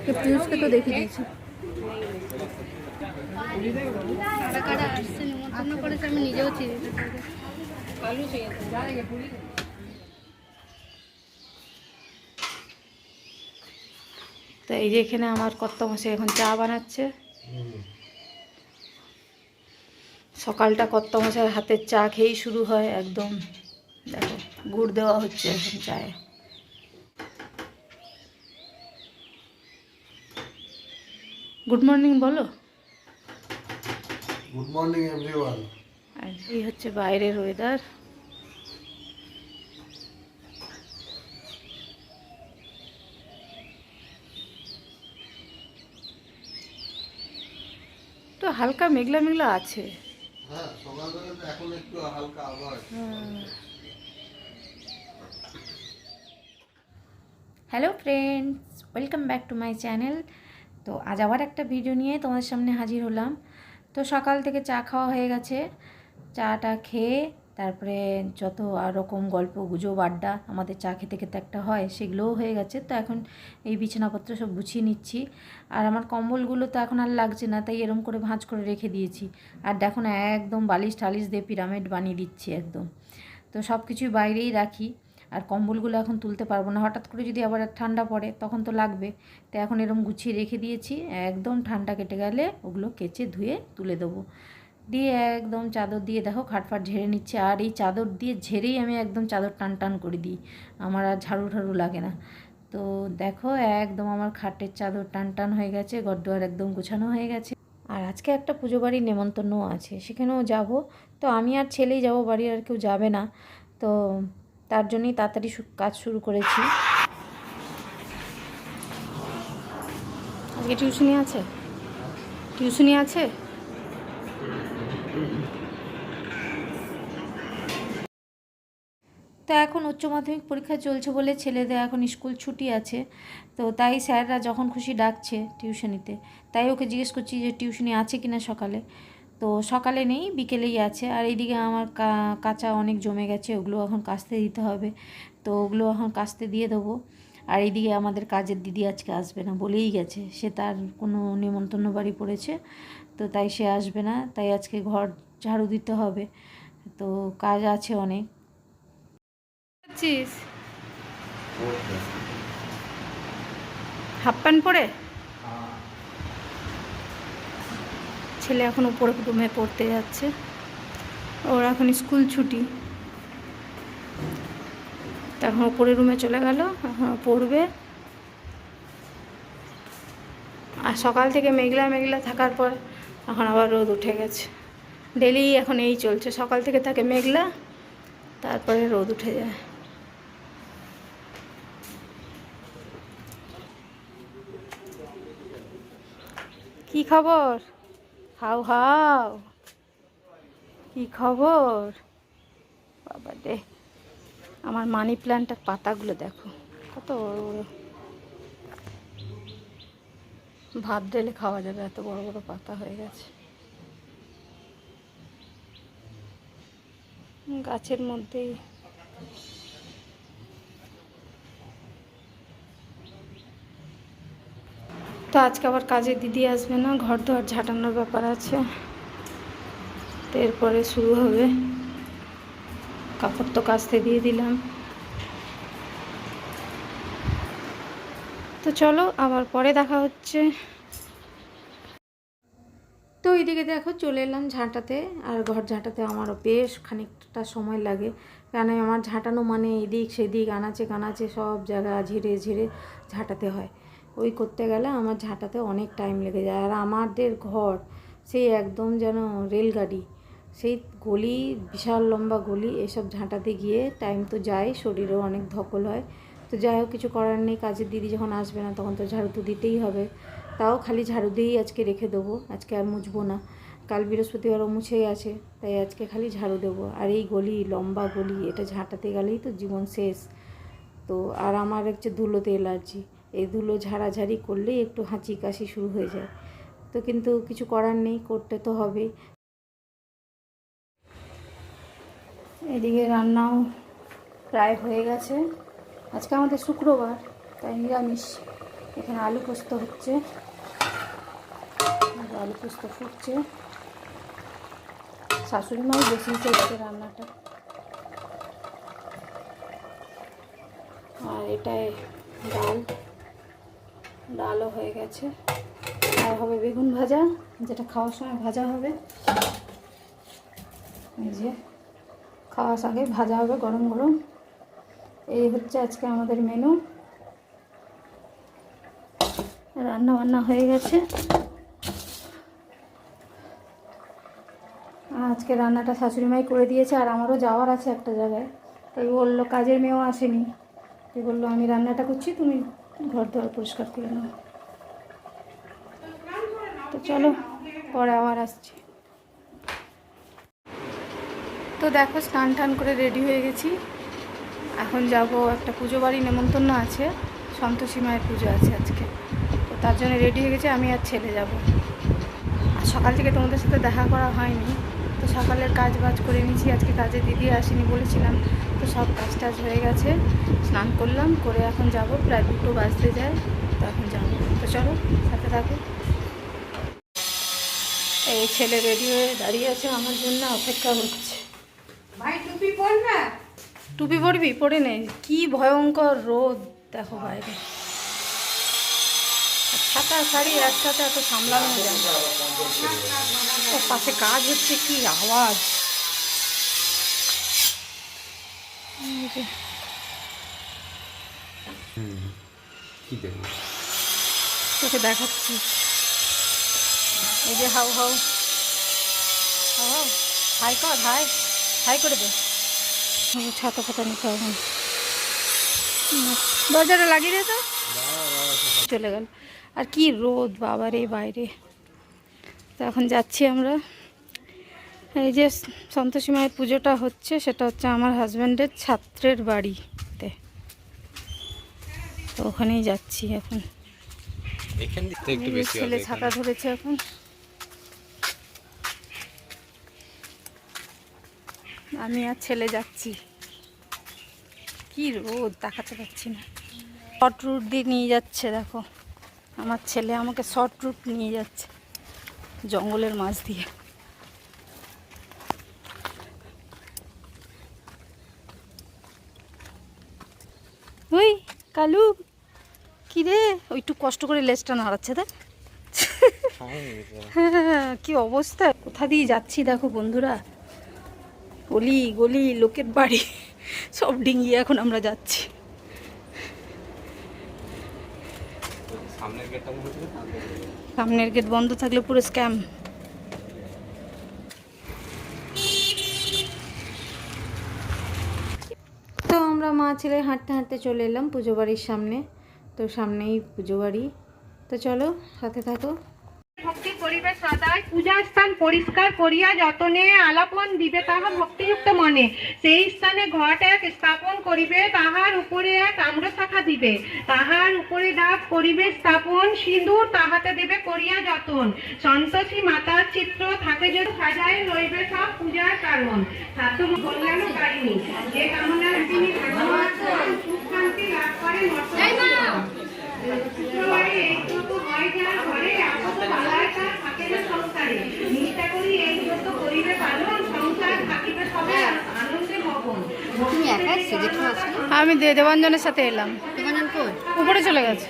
আজকে পিউষকে তো দেখে দিয়েছি। কারা কারা আসছে নিমন্ত্রণ করেছে আমি নিজেও চিনি না। তো এই যে এখানে আমার কর্তামশাই এখন চা বানাচ্ছে। সকালটা কর্তামশাইয়ের হাতের চা খেয়েই শুরু হয় একদম। দেখো গুড় দেওয়া হচ্ছে এখন চায়ে। গুড মর্নিং বলো। Good morning everyone. আর এই হচ্ছে বাইরের ওয়েদার। তো হালকা মেঘলা মেঘলা আছে। হ্যাঁ, সকালবেলা তো এখন একটু হালকা আবহাওয়া। Hello friends, welcome back to my channel. তো আজ আবার একটা ভিডিও নিয়ে তোমাদের সামনে হাজির হলাম। তো সকাল থেকে চা খাওয়া হয়ে গেছে। চাটা খেয়ে তারপরে যত আর রকম গল্প গুজব আড্ডা আমাদের চা খেতে খেতে একটা হয়, সেগুলোও হয়ে গেছে। তো এখন এই বিছানাপত্র সব গুছিয়ে নিচ্ছি। আর আমার কম্বলগুলো তো এখন আর লাগছে না, তাই এরম করে ভাঁজ করে রেখে দিয়েছি। আর দেখো না, একদম বালিশ টালিশ দিয়ে পিরামিড বানিয়ে দিচ্ছি একদম। তো সব কিছুই বাইরেই রাখি। আর কম্বলগুলো এখন তুলতে পারবো না, হঠাৎ করে যদি আবার ঠান্ডা পড়ে তখন তো লাগবে। তো এখন এরম গুছিয়ে রেখে দিয়েছি, একদম ঠান্ডা কেটে গেলে ওগুলো কেচে ধুয়ে তুলে দেবো। দিয়ে একদম চাদর দিয়ে দেখো খাটফাট ঝেড়ে নিচ্ছে। আর এই চাদর দিয়ে ঝেড়েই আমি একদম চাদর টান টান করে দিই, আমার আর ঝাড়ু ঠাড়ু লাগে না। তো দেখো একদম আমার খাটের চাদর টান টান হয়ে গেছে, ঘরদুয়ার একদম গোছানো হয়ে গেছে। আর আজকে একটা পুজো বাড়ির নেমন্তন্নও আছে, সেখানেও যাব। তো আমি আর ছেলেই যাব, বাড়ির আর কেউ যাবে না। তো তার জন্যই তাড়াতাড়ি কাজ শুরু করেছি। আজকে টিউশনি আছে, টিউশনি আছে। তো এখন উচ্চ মাধ্যমিক পরীক্ষা চলছে বলে ছেলেদের এখন স্কুল ছুটি আছে। তো তাই স্যাররা যখন খুশি ডাকছে টিউশনিতে। তাই ওকে জিজ্ঞেস করছি যে টিউশনি আছে কি না সকালে। তো সকালে নেই, বিকেলেই আছে। আর এইদিকে আমার কাঁচা অনেক জমে গেছে, ওগুলো এখন কাচতে দিতে হবে। তো ওগুলো এখন কাচতে দিয়ে দেবো। আর এইদিকে আমাদের কাজের দিদি আজকে আসবে না বলেই গেছে, সে তার কোনো নেমন্তন্ন বাড়ি পড়েছে। তো তাই সে আসবে না, তাই আজকে ঘর ঝাড়ু দিতে হবে। তো কাজ আছে অনেক। হাফ প্যান্ট পরে ছেলে এখন উপরে রুমে পড়তে যাচ্ছে, ওর এখন স্কুল ছুটি। এখন উপরে রুমে চলে গেল, এখন পড়বে। আর সকাল থেকে মেঘলা মেঘলা থাকার পর এখন আবার রোদ উঠে গেছে। ডেলি এখন এই চলছে, সকাল থেকে থাকে মেঘলা, তারপরে রোদ উঠে যায়। কি খবর? হাউ হাউ, কি খবর? বাবা রে, আমার মানি প্ল্যান্টের পাতাগুলো দেখো কত বড় বড়। ভাত ঢেলে খাওয়া যাবে, এত বড় বড় পাতা হয়ে গেছে গাছের মধ্যেই। তো আজকে আবার কাজে দিদি আসবে না, ঘর দুয়ার ঝাঁটানোর ব্যাপার আছে। তো এরপরে শুরু হবে। কাপড় তো কাচতে দিয়ে দিলাম। তো চলো আবার পরে দেখা হচ্ছে। তো এইদিকে দেখো চলে এলাম ঝাঁটাতে। আর ঘর ঝাঁটাতে আমারও বেশ খানিকটা সময় লাগে, কারণ আমার ঝাঁটানো মানে এদিক সেদিক আনাচে কানাচে সব জায়গা ঝেড়ে ঝেড়ে ঝাঁটাতে হয়। ওই করতে গেলে আমার ঝাঁটাতে অনেক টাইম লেগে যায়। আর আমাদের ঘর সেই একদম যেন রেলগাড়ি, সেই গলি, বিশাল লম্বা গলি, এসব ঝাঁটাতে গিয়ে টাইম তো যায়, শরীরেও অনেক ধকল হয়। তো যাই হোক, কিছু করার নেই, কাজের দিদি যখন আসবে না তখন তো ঝাড়ু তো দিতেই হবে। তাও খালি ঝাড়ু দিয়েই আজকে রেখে দেবো, আজকে আর মুছবো না। কাল বৃহস্পতিবারও মুছেই আছে, তাই আজকে খালি ঝাড়ু দেবো। আর এই গলি, লম্বা গলি, এটা ঝাঁটাতে গেলেই তো জীবন শেষ। তো আর আমার হচ্ছে ধুলোতে এলার্জি, এই ধুলো ঝাড়াঝাড়ি করলেই একটু হাঁচি কাশি শুরু হয়ে যায়। তো কিন্তু কিছু করার নেই, করতে তো হবেই। এদিকে রান্নাও প্রায় হয়ে গেছে। আজকে আমাদের শুক্রবার, তাই নিরামিষ। এখানে আলু পোস্ত হচ্ছে, আলু পোস্ত ফুটছে। শাশুড়ি মাই বসিয়েছে এদিকে রান্নাটা। আর এটাই ডালও হয়ে গেছে। আর হবে বেগুন ভাজা, যেটা খাওয়ার সময় ভাজা হবে। এই যে খাওয়ার আগে ভাজা হবে গরম গরম। এই হচ্ছে আজকে আমাদের মেনু। রান্না বান্না হয়ে গেছে। আজকে রান্নাটা শাশুড়ি মাই করে দিয়েছে। আর আমারও যাওয়ার আছে একটা জায়গায়, তাই বললো, কাজের মেয়েও আসেনি, তাই বললো আমি রান্নাটা করছি, তুমি ঘর দোয়ার পরিষ্কার করে নাও। তো চলো পরে আবার আসছি। তো দেখো স্নান টান করে রেডি হয়ে গেছি। এখন যাব একটা পুজো বাড়ি, নেমন্তন্ন আছে, সন্তোষী মায়ের পুজো আছে আজকে। তো তার জন্য রেডি হয়ে গেছে, আমি আর ছেলে যাব। আর সকাল থেকে তোমাদের সাথে দেখা করা হয়নি, তো সকালের কাজ বাজ করে নিয়েছি। আজকে কাজে দিদি আসেনি বলেছিলাম, তো সব কাজ টাজ হয়ে গেছে। স্নান করলাম, করে এখন যাব, প্রায় 2টো বাজতে যায়। তো এখন যাবো, তো চলো সাথে থাকো। এই ছেলে রেডি হয়ে দাঁড়িয়ে আছে, আমার জন্য অপেক্ষা করছে। ভাই টুপি পর না। টুপি পরবি? পরে নেই, কি ভয়ঙ্কর রোদ দেখো বাইরে। ছাতা শাড়ি একসাথে এত সামলানো যায় না। ওর পাশে কাজ হচ্ছে, কি আওয়াজ। তোকে দেখাচ্ছি, এই যে হাউ হাউ হাউ, হাই কর, হাই হাই করে দে। ছাতা ফাতা নিতে হবে না। দরজাটা লাগিয়ে দে তো। চলে গেল। আর কি রোদ বাবারে বাইরে। তো এখন যাচ্ছি আমরা। এই যে সন্তোষী মায়ের পুজোটা হচ্ছে, সেটা হচ্ছে আমার হাজব্যান্ডের ছাত্রের বাড়িতে। তো ওখানেই যাচ্ছি এখন। ছেলে ছাতা ধরেছে এখন। আমি আর ছেলে যাচ্ছি। কি রোদ, তাকাতে পারছি না। শর্ট রুট দিয়ে নিয়ে যাচ্ছে, দেখো আমার ছেলে আমাকে শর্ট রুট নিয়ে যাচ্ছে জঙ্গলের মাঝ দিয়ে। ওই কালু, কি রে, ওইটু কষ্ট করে লেজটা নাড়াচ্ছে, দেখ হ্যাঁ কি অবস্থা। কোথা দিয়ে যাচ্ছি দেখো বন্ধুরা, গলি গলি, লোকের বাড়ি সব ডিঙিয়ে এখন আমরা যাচ্ছি। সামনের গেট বন্ধ থাকলে পুরো স্ক্যাম। তো আমরা মা ছেলে হাঁটতে হাঁটতে চলে এলাম পুজো বাড়ির সামনে। তো সামনেই পুজো বাড়ি, তো চলো সাথে থাকো। ভক্তি করিবে সদাই, পূজা স্থান পরিষ্কার করিয়া যতনে আলাপন দিবে তাহা ভক্তিযুক্ত মনে। সেই স্থানে ঘট এক স্থাপন করিবে, তাহার উপরে এক আম্র শাখা দিবে, তাহার উপরে ডাব করিবে স্থাপন, সিঁদুর তাহাতে দেবে করিয়া যতন। সন্তোষী মাতার চিত্র থাকে যদি সাজায় রইবে সব পূজার কারণ। ছাত্র কল্যাণ কারিণী, যে কামনা তিনি সুখ শান্তি লাভ করে শুক্রবারে এই যত হয় যার ঘরে আপদ বালায় তার থাকে না সংসারে। নিষ্ঠা করি এই যত করিবে পালন, সংসার থাকিবে সবে আনন্দে মগন। তুমি একাই সেজেছো আসলে? আমি দেবাঞ্জনের সাথে এলাম। দেবাঞ্জন কই? উপরে চলে গেছে।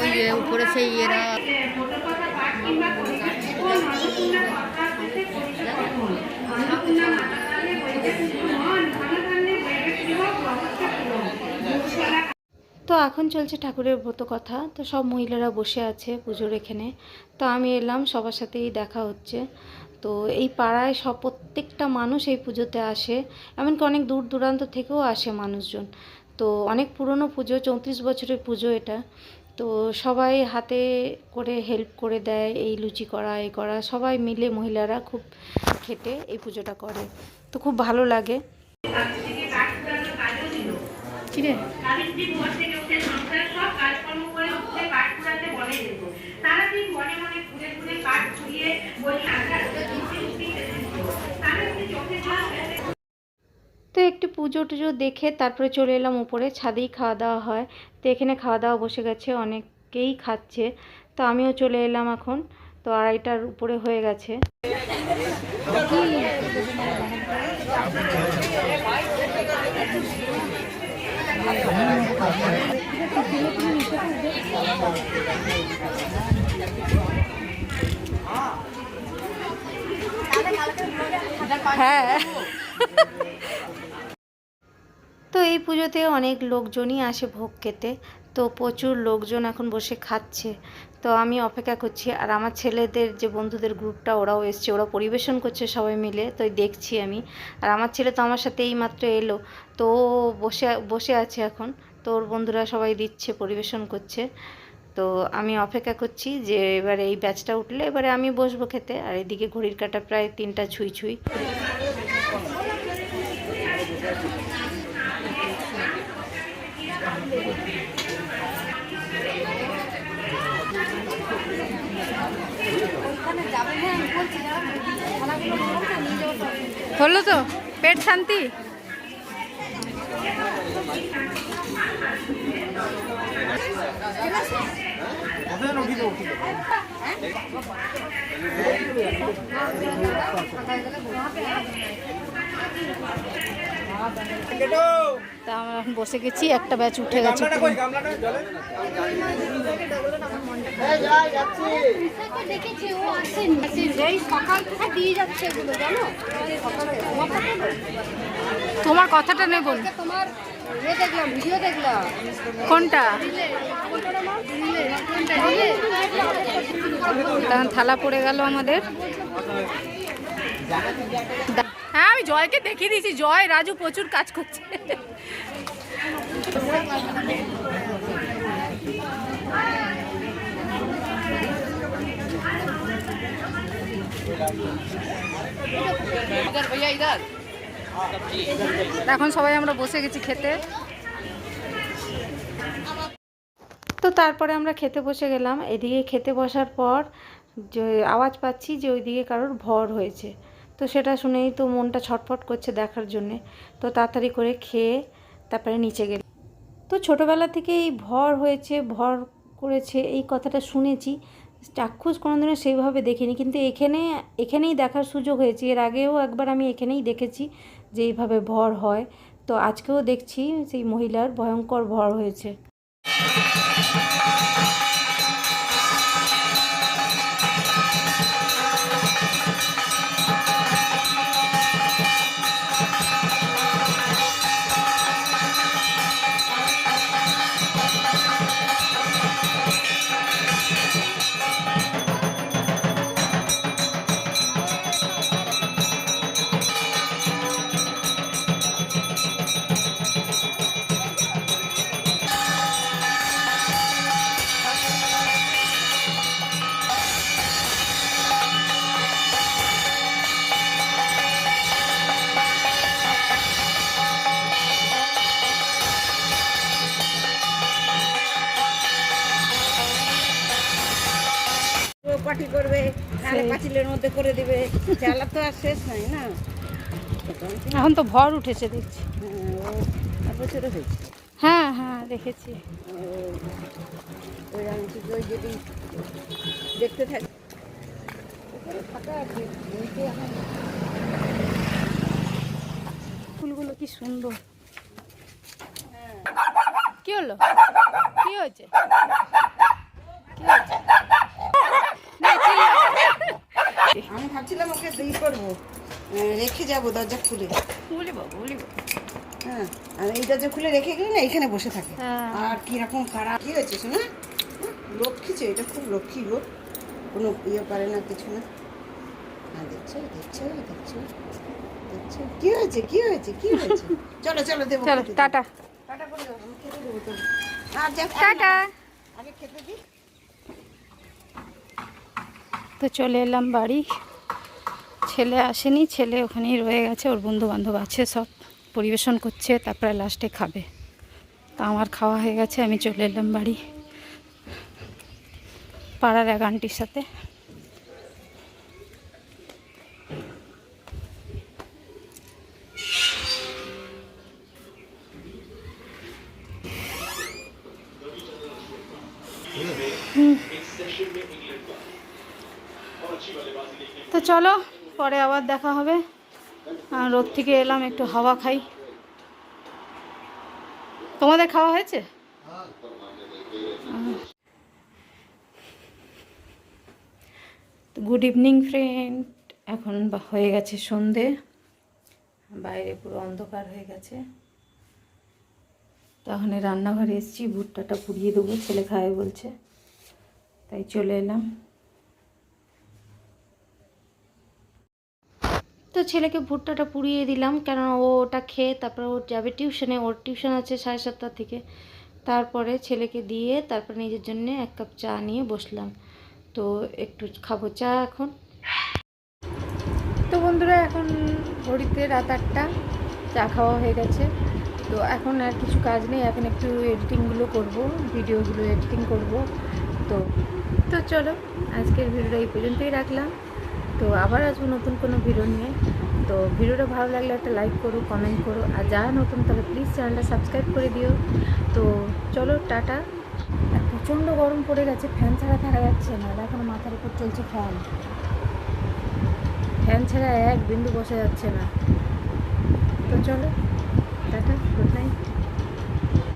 ওই যে উপরে সেই এরা ফটোকথা পাঠ কিংবা করিবে অন্নপূর্ণা কথা হইতে করিবে কখন। অন্নপূর্ণা মাতা কালে হইতে মন, ধনধান্যে হইবে শিবক রহস্য পূরণ। তো এখন চলছে ঠাকুরের ব্রত কথা। তো সব মহিলারা বসে আছে পুজোর এখানে। তো আমি এলাম, সবার সাথেই দেখা হচ্ছে। তো এই পাড়ায় প্রত্যেকটা মানুষ এই পুজোতে আসে, এমনকি অনেক দূর দূরান্ত থেকেও আসে মানুষজন। তো অনেক পুরনো পুজো, 34 বছরের পুজো এটা। তো সবাই হাতে করে হেল্প করে দেয়, এই লুচি করা এই করা, সবাই মিলে মহিলারা খুব খেটে এই পুজোটা করে। তো খুব ভালো লাগে। কিরে তো একটু পুজো টুজো দেখে তারপরে চলে এলাম উপরে, ছাদেই খাওয়া দাওয়া হয়। তো এখানে খাওয়া দাওয়া বসে গেছে, অনেকেই খাচ্ছে। তো আমিও চলে এলাম এখন। তো 2:30টার উপরে হয়ে গেছে। হ্যাঁ, তো এই পুজোতে অনেক লোকজনই আসে ভোগ খেতে। তো প্রচুর লোকজন এখন বসে খাচ্ছে। তো আমি অপেক্ষা করছি, আর আমার ছেলেদের যে বন্ধুদের গ্রুপটা ওরাও এসছে, ওরা পরিবেশন করছে সবাই মিলে। তো দেখছি আমি, আর আমার ছেলে তো আমার সাথে এই মাত্র এলো। তো ও বসে বসে আছে এখন। তো ওর বন্ধুরা সবাই দিচ্ছে, পরিবেশন করছে। তো আমি অপেক্ষা করছি যে এবারে এই ব্যাচটা উঠলে এবারে আমি বসবো খেতে। আর এদিকে ঘড়ির কাঁটা প্রায় 3টা ছুঁই ছুঁই। হলো তো, পেট শান্তি। তা আমরা এখন বসে গেছি, একটা ব্যাচ উঠে গেছে। দেখেছি ও আসেনি, এই সকাল থেকে দিয়ে যাচ্ছে এগুলো জানো। তোমার কথাটা নেই বল। তোমার দেখলাম, ভিডিও দেখলাম। কোনটা? তখন থালা পড়ে গেল আমাদের। হ্যাঁ, আমি জয়কে দেখিয়ে দিয়েছি। জয়, রাজু প্রচুর কাজ করছে। এখন সবাই আমরা বসে গেছি খেতে। তো তারপরে আমরা খেতে বসে গেলাম। এদিকে খেতে বসার পর যে আওয়াজ পাচ্ছি যে ওইদিকে কারোর ভর হয়েছে। তো সেটা শুনেই তো মনটা ছটফট করছে দেখার জন্যে। তো তাড়াতাড়ি করে খেয়ে তারপরে নিচে গেল। তো ছোটোবেলা থেকে এই ভর হয়েছে, ভর করেছে, এই কথাটা শুনেছি। চাক্ষুষ কোনোদিনও সেইভাবে দেখিনি, কিন্তু এখানেই দেখার সুযোগ হয়েছে। এর আগেও একবার আমি এখানেই দেখেছি যে এইভাবে ভর হয়। তো আজকেও দেখছি সেই মহিলার ভয়ঙ্কর ভর হয়েছে। পার্টি করবে, তাহলে পাঁচিলের মধ্যে করে দিবে। চালা তো আর শেষ নাই না। এখন তো ভর উঠেছে দেখছি। আর বছরও হয়েছে। হ্যাঁ হ্যাঁ, দেখেছি। ওই ওই যদি দেখতে থাকি ফাঁকা আছে। ফুলগুলো কি সুন্দর। কি হলো? কি হয়েছে? আমি ভাবছিলাম ওকে দিয়ে করবো, রেখে যাবো দরজা খুলে। হ্যাঁ, আর এই দরজা খুলে রেখে গেলে না এখানে বসে থাকে। আর কিরকম খারাপ কি হয়েছে শোনা, লক্ষ্মীছে, এটা খুব লক্ষ্মী গো, কোনো ইয়ে করে না, কিছু না। হ্যাঁ, দেখছো দেখছো দেখছো দেখছো কি হয়েছে কি হয়েছে কি হয়েছে। চলো চলো দেবো, চলো টাটা। টাটা করে দাও, আমি খেতে দেবো তো। আর যা টাটা। আগে খেতে দিই। তো চলে এলাম বাড়ি। ছেলে আসেনি, ছেলে ওখানেই রয়ে গেছে, ওর বন্ধু বান্ধব আছে, সব পরিবেশন করছে, তারপরে লাস্টে খাবে। তো আমার খাওয়া হয়ে গেছে, আমি চলে এলাম বাড়ি পাড়ার এক আন্টির সাথে। তো চলো পরে আবার দেখা হবে। রোদ থেকে এলাম, একটু হাওয়া খাই। তোমাদের খাওয়া হয়েছে? গুড ইভিনিং ফ্রেন্ড, এখন হয়ে গেছে সন্ধে, বাইরে পুরো অন্ধকার হয়ে গেছে। তখন রান্নাঘরে এসেছি, ভুট্টাটা পুড়িয়ে দেবো, ছেলে খায় বলছে, তাই চলে এলাম। তো ছেলেকে ভুট্টাটা পুড়িয়ে দিলাম, কেননা ও ওটা খেয়ে তারপরে ও যাবে টিউশনে, ওর টিউশন আছে 7:30 থেকে। তারপরে ছেলেকে দিয়ে তারপর নিজের জন্য 1 কাপ চা নিয়ে বসলাম। তো একটু খাবো চা এখন। তো বন্ধুরা, এখন ঘড়িতে রাত 8টা, চা খাওয়া হয়ে গেছে। তো এখন আর কিছু কাজ নেই, এখন একটু এডিটিংগুলো করব, ভিডিওগুলো এডিটিং করব। তো তো চলো আজকের ভিডিওটা এই পর্যন্তই রাখলাম। তো আবার আসবো নতুন কোনো ভিডিও নিয়ে। তো ভিডিওটা ভালো লাগলে একটা লাইক করো, কমেন্ট করো, আর যারা নতুন তাহলে প্লিজ চ্যানেলটা সাবস্ক্রাইব করে দিও। তো চলো টাটা। আর প্রচণ্ড গরম পড়ে গেছে, ফ্যান ছাড়া থাকা যাচ্ছে না, এখন মাথার উপর চলছে ফ্যান, ফ্যান ছাড়া এক বিন্দু বসা যাচ্ছে না। তো চলো টাটা, গুড নাইট।